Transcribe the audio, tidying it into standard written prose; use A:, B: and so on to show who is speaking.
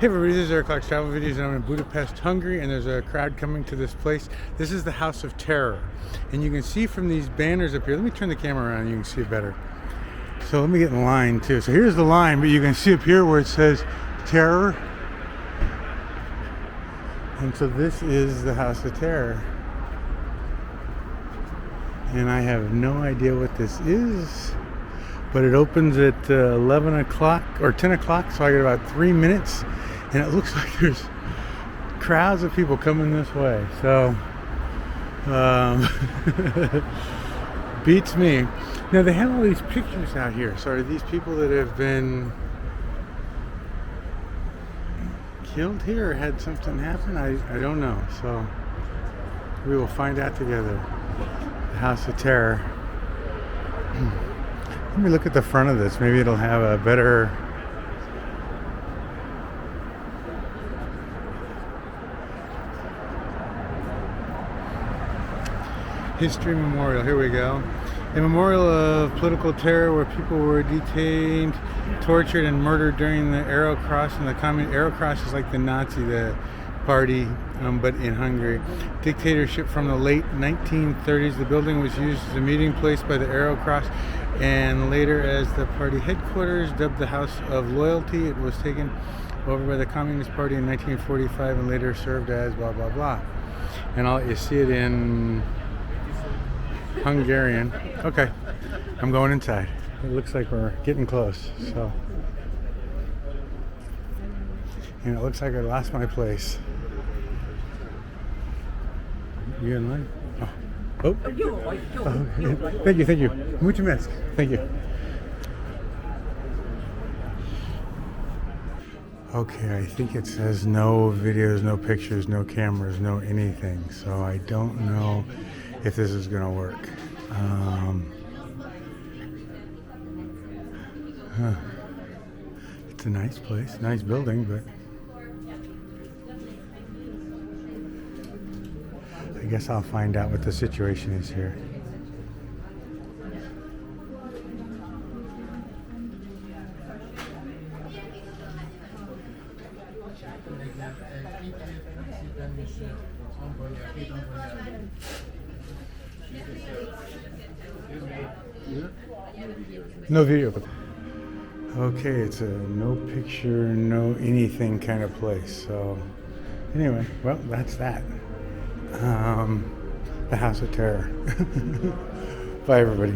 A: Hey everybody, this is Eric Clark's Travel Videos, and I'm in Budapest, Hungary, and there's a crowd coming to this place. This is the House of Terror, and you can see from these banners up here. Let me turn the camera around, you can see it better. So let me get in line too. So here's the line, but you can see up here where it says Terror. And so this is the House of Terror. And I have no idea what this is, but it opens at 11 o'clock or 10 o'clock, so I got about 3 minutes. And it looks like there's crowds of people coming this way. So, beats me. Now they have all these pictures out here. So are these people that have been killed here or had something happen? I don't know. So we will find out together. The House of Terror. Let me look at the front of this. Maybe it'll have a better... History Memorial, here we go. A memorial of political terror where people were detained, tortured, and murdered during the Arrow Cross. And the Arrow Cross is like the Nazi, the party, but in Hungary. Dictatorship from the late 1930s. The building was used as a meeting place by the Arrow Cross and later as the party headquarters. Dubbed the House of Loyalty, it was taken over by the Communist Party in 1945 and later served as blah blah blah. And you see it in Hungarian. Okay, I'm going inside. It looks like we're getting close. So, and it looks like I lost my place. You in line? Oh. Thank you. Mucho menos. Thank you. Okay, I think it says no videos, no pictures, no cameras, no anything. So I don't know if this is gonna work. It's a nice place, nice building, but I guess I'll find out what the situation is here. No video. Okay, it's a no picture, no anything kind of place. So anyway, well, that's that. The House of Terror. Bye everybody.